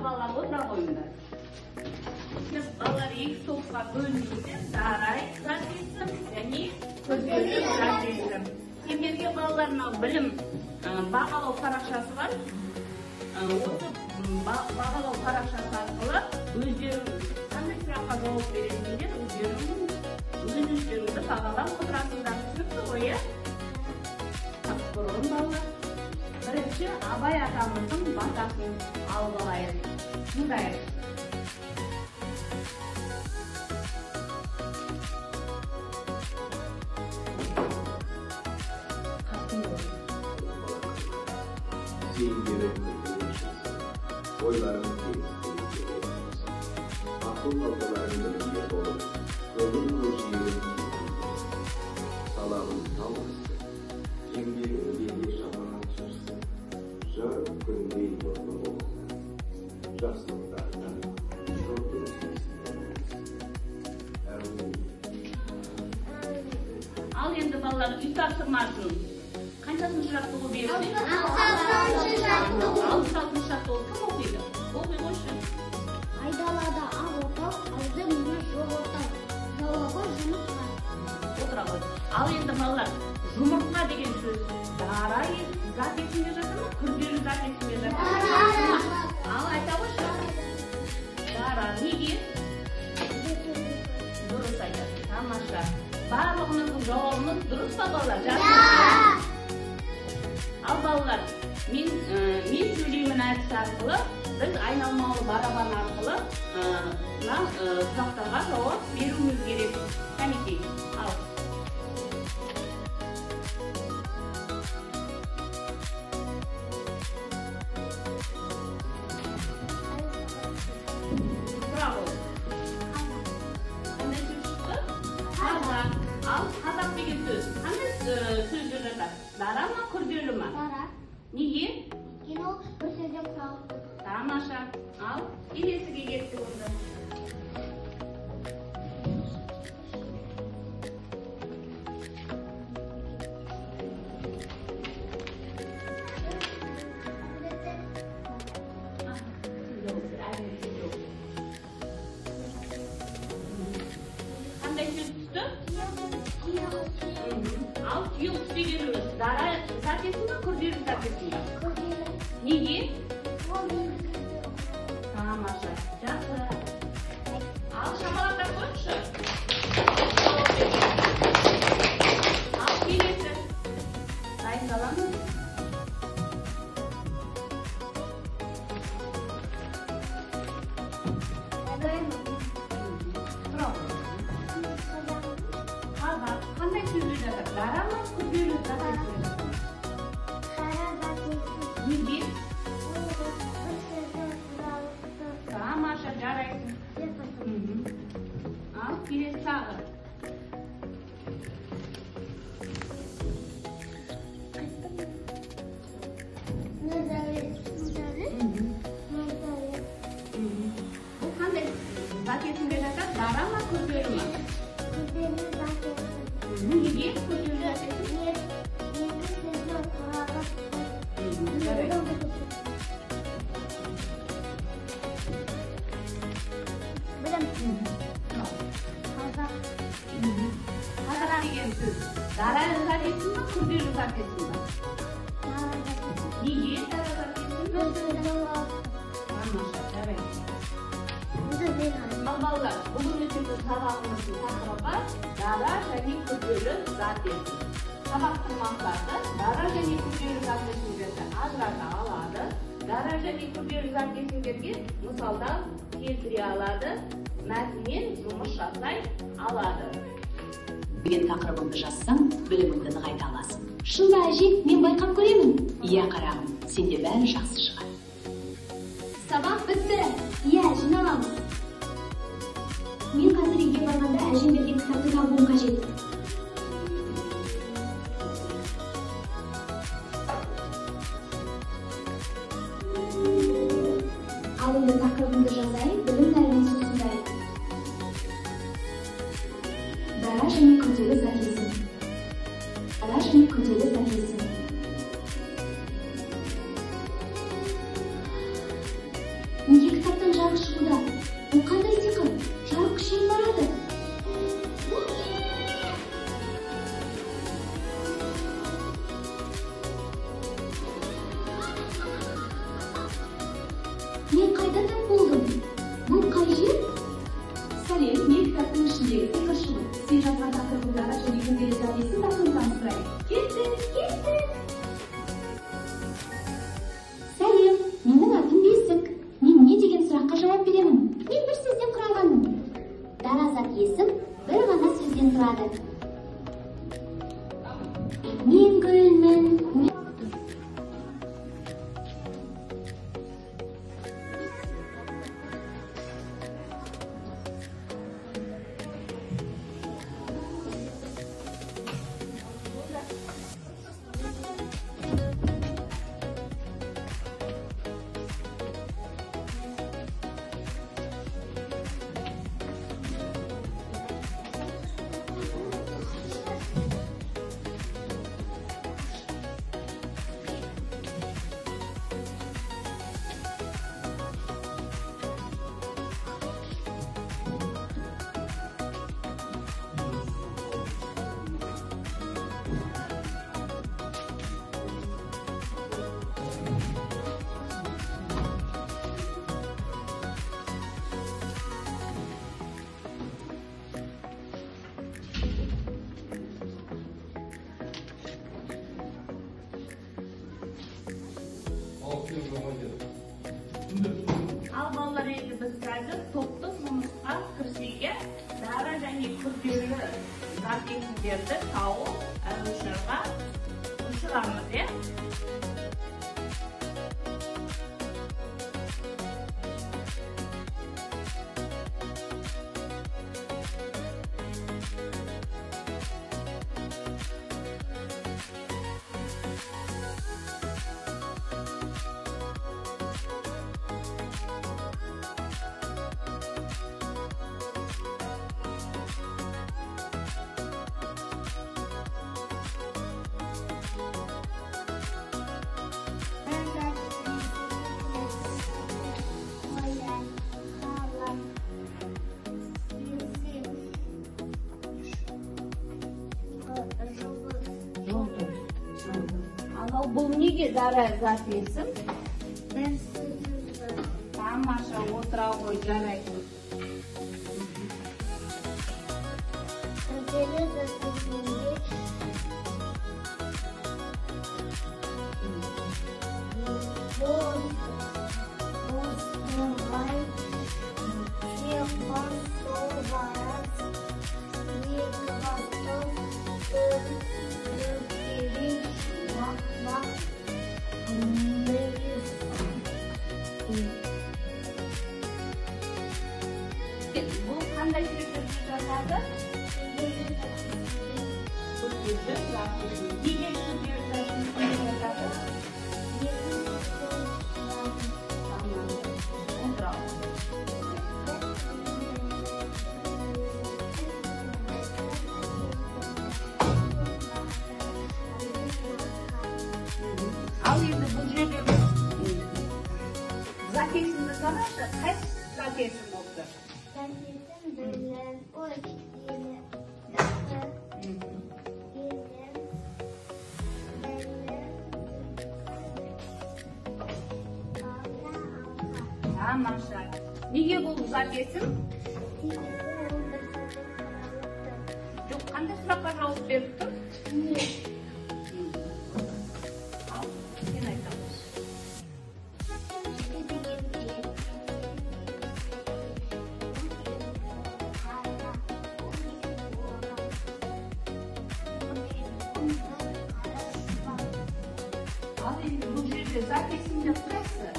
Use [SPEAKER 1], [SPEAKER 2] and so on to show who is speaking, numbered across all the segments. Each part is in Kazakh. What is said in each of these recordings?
[SPEAKER 1] сабалап отыра қойыңдар. Балалар екі топқа бөлінуде дарай зат және күрделі зат. Сендерге балаларына білім бағалау парақшасы бар. Осы бағалау парақшасы арқылы өздерің қандай сұраққа жауап бересіңдер, өздеріңді бағалап отырасыңдар. Түсінікті ғой, иә? Бұрын балалар. Бірінші Абай атамыздың батасын алып алайық. Тыңдайық.
[SPEAKER 2] Oylarını teyit akıl noktalarını bilgiye dolu, ölüm projeyi salamın kalması, kimdir ödeyli şamanın çırsı, jör köndeyi yolda olur, jaslıklardan, yolda
[SPEAKER 1] Al endi balalar uy topshirmasini qanchasini shartlig'i berdi?
[SPEAKER 3] 6-6 shartlig'i.
[SPEAKER 1] 6-6 shartlig'i kim o'qiydi? O'qiy qo'ysin.
[SPEAKER 3] Айдалада ақ отау, алды мені жоқ отау. Жауабы жұмыртқа.
[SPEAKER 1] Отыра қой. Ал енді балалар, жұмыртқа деген сөз дара зат есімде жатыр ма? Күрделі зат есімде жатыр ма?
[SPEAKER 3] Дара.
[SPEAKER 1] Ал айта қойшы. Дара. Неге? Дұрыс айтасың. Тамаша. Барлығыңыздың жауабыңыз дұрыс па балалар? Ал балалар, мен сөйлеймін әдісі арқылы, біз айналмалы барабан арқылы сұрақтарға жауап беруіміз керек. Кәнекей, ал. Сұрақ ол. Қандай сөз шықты? Қазақ. Ал қазақ деген сөз. Қандай сөздер жатады? Дара ма, күрделі ма?
[SPEAKER 3] Дара.
[SPEAKER 1] Неге?
[SPEAKER 3] Кино бір сөзден құралып.
[SPEAKER 1] Тамаша. Ал, келесіге кеттік онда. Қандай сөз түсті? Ал, түйеқұс дегеніміз дара зат есім бе, күрделі зат есім бе? Неге? Тамаша. Жақсы. Ал, шапалақтап қойыңызшы. Ал, келесі. Дайындаламыз. Қазақ қандай сөздер жатыр? Дара ма, күрделі зат есім бе? Неге? Тамаша, жарайсың. Ал, келесі тағы. Бұл қандай зат есімде жатады? Дара ма, күрделі ма? Неге? Күрделі зат есім? Қазақ деген сөз дара зат есім бе, күрделі зат есім бе? Неге дара зат есім бе? Тамаша, жарайсың. Ал балалар, бүгінгі сабағымыздың тақырыбы дара және күрделі зат есім. Сабақтың мақсаты дара және күрделі зат есімдерді ажырата алады. Дара және күрделі зат есімдерге мысалдар келтіре алады. Мәтінмен жұмыс жасай алады.
[SPEAKER 4] Деген тақырыбыңды жазсаң, біліміңді нығайта аласың. Шын ба әже, мен байқап көремін. Иә қарағым, сенде бәрі жақсы шығар.
[SPEAKER 3] Сабақ бітті. Иә, жиналамыз. Мен қазір үйге барғанда әжем берген кітапты табуым қажет. Ал енді тақырыбымды жазайын, білім нәрмен сусындайын. Дара және күрделі зат есім. Дара және күрделі зат есім. Неге қайдан тап болдың? Бұл қай жер?
[SPEAKER 4] Сәлем, мен кітаптың ішіндегі сиқыршымын. Сен жазған тақырыбыңдағы және күнделік записін тақырыбын таныстырайын.
[SPEAKER 3] Кеттік. Сәлем, менің атым Бесік. Мен не деген сұраққа жауап беремін? Мен бір сөзден құралғанмын. Дара зат есім бір ғана сөзден тұрады. Мен гүлмін.
[SPEAKER 1] Ал балалар, енді біз қазір топтық жұмысқа кірісуге дара және күрделі зат есімдерді тауып ағылшынға ұшырамыз, е? Анау бұл неге дара зат есім? Тамаша, отыра ғой, жарайды. Бұл қандай сөздерді жасады? Күрделі зат есім. Неге күрделі зат есімді жасады? Отыра ғой. Ал енді бұл жерде зат есімді қарашы, қайсы зат есім болды? Тамаша. Неге бұл зат есім? Жоқ, қандай сұраққа жауап беріп тұр? Ал, сен айтамыз. Ал енді бұл жерде зат есімдер қайсы?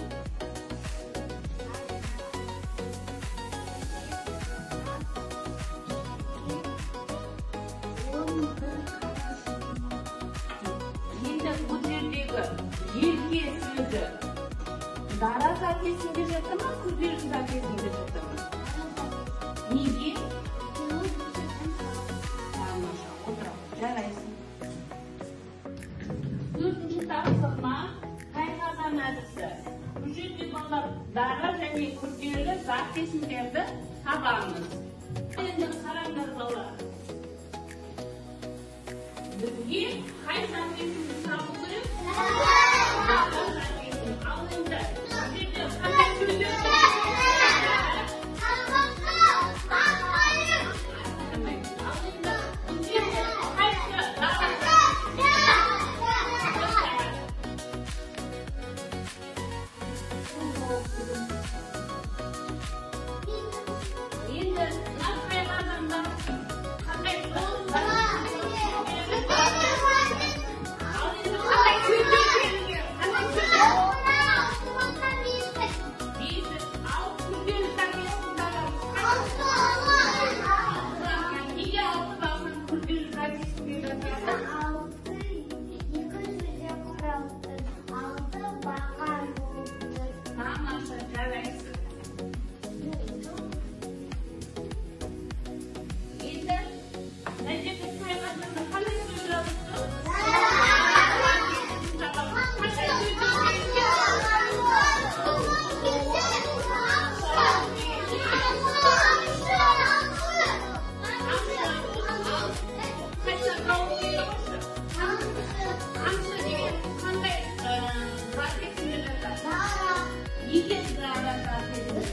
[SPEAKER 1] Енді бұл жердегі елге сөзі дара зат есімде жатыр ма, күрделі зат есімде жатыр ма? Неге? Тамаша, отыра ғой, жарайсың. Төртінші тақырыбыма қайғаған әдісі. Бұл жерде балалар дара және күрделі зат есімдерді табамыз. Енді қараңдар балалар. Бізге қай зат есімді табу керек? Дара зат есім. Ал енді бұл жерде қандай сөздер Неге Дара зат едіңіз?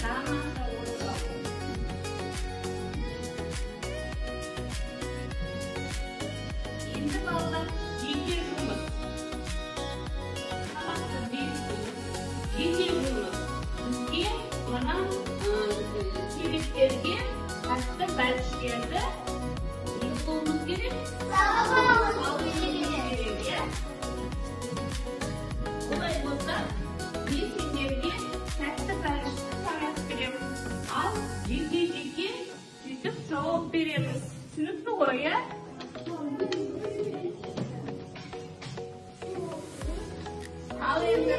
[SPEAKER 1] Тамаша, ойбай. Енді балалар жеке жұмыс. Сабақты бекітіңіз. Жеке жұмыс. Бізге мына себептерге қатты бәліштерді не қылуымыз керек? Салуымыз керек, иә? Олай болса, мен сендерге тәтті бәлішті сағат береміз. Ал жеке-жеке сөйтіп жауап береміз. Түсінікті ғой, иә? Ал енді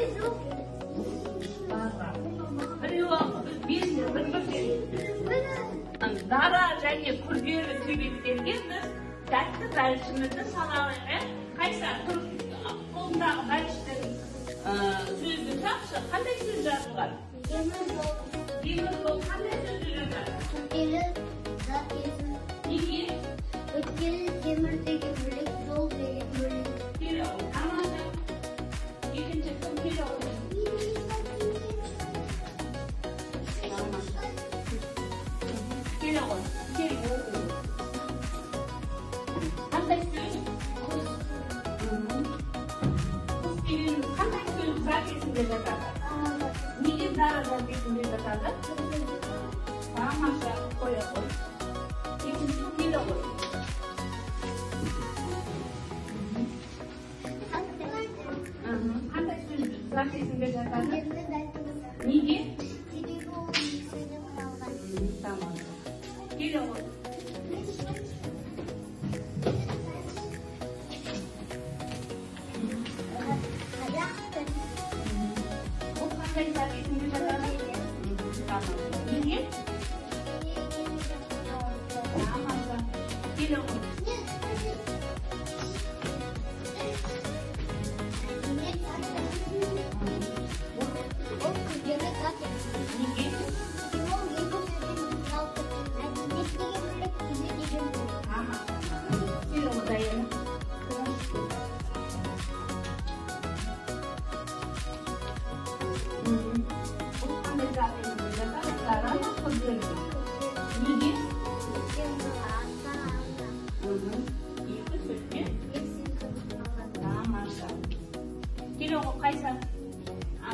[SPEAKER 1] Дара және күрделі себептерге біз тәтті бәлішімізді салайық. Қайсар қолындағы бәліштің сөзді тапшы, қандай сөз жазылған? Темір жол қандай сөзді жазылған?
[SPEAKER 3] Күрделі зат есім.
[SPEAKER 1] Неге?
[SPEAKER 3] Өйткені темір деген бөлек, жол деген бөлек.
[SPEAKER 1] Келе ғой, тамаша. Екінші кім келе ғой? Келе ғой, келе ғой. Қандай сөз? Құс деген қандай сөз зат есімде жатады? Неге Дара зат есімде жатады? Тамаша, қоя ғой. Екінші келе ғой. Қандай сөз зат есімде жатады? Неге? Тамаша. Келе ғой. Бұл қандай зат есімде жатады? Тамаша. Неге? Тамаша. Келе ғой. Неге? Келе ғой, Даяна. Бұл қандай зат есімде жатады? Дара ма, күрделі? Неге? Екі сөзге? Тамаша. Келе ғой, Қайсар.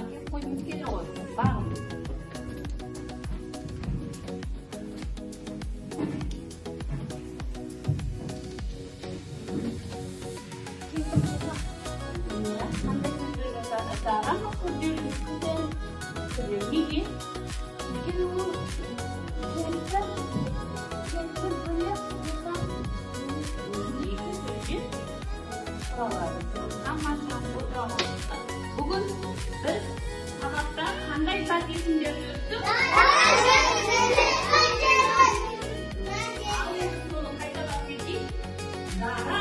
[SPEAKER 1] Келіп қойдыңыз, келе ғой. Бағым. Қандай сөздер жатады? Дара ма, күрделі? Күрделі. Неге? Екі сөзге құралады. Тамаша, отыралады. Бүгін біз сабақта қандай зат есімдерді өттік? Ал енді соны қайталап кетейік. Дара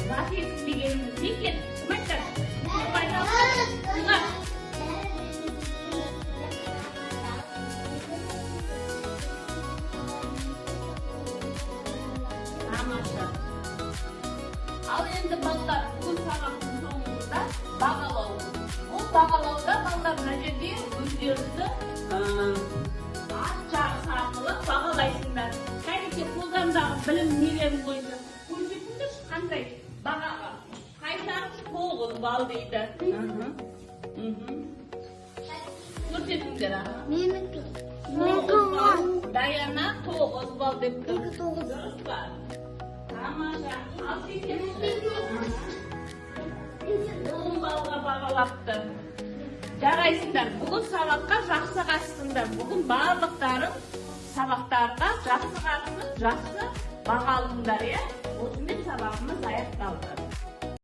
[SPEAKER 1] зат есім дегеніміз не екен? Кім айтады? Кім айтады? Сыңар. Тамаша. Ал енді балалар, бүгін сабақтың соңында бағалау. Бұл бағалауда балалар мына жерде өздеріңізді ат жарысы арқылы бағалайсыңдар. Кәдімгі қолдандағы білім нелерін бойынша көрсетіңдерші, қандай бағаға. Қайсар 9 балл дейді. Көрсетіңдер, аға.
[SPEAKER 3] Менікі.
[SPEAKER 1] 9 балл. Даяна 9 балл деп тұр.
[SPEAKER 3] 9.
[SPEAKER 1] Дұрыс па? Тамаша. Ал сен 10 балға бағалапты. Жарайсыңдар, бүгін сабаққа жақсы қатыстыңдар. Бүгін барлықтарың сабақтарға жақсы қатысып, жақсы баға алыңдар, иә? Осымен сабағымыз аяқталды.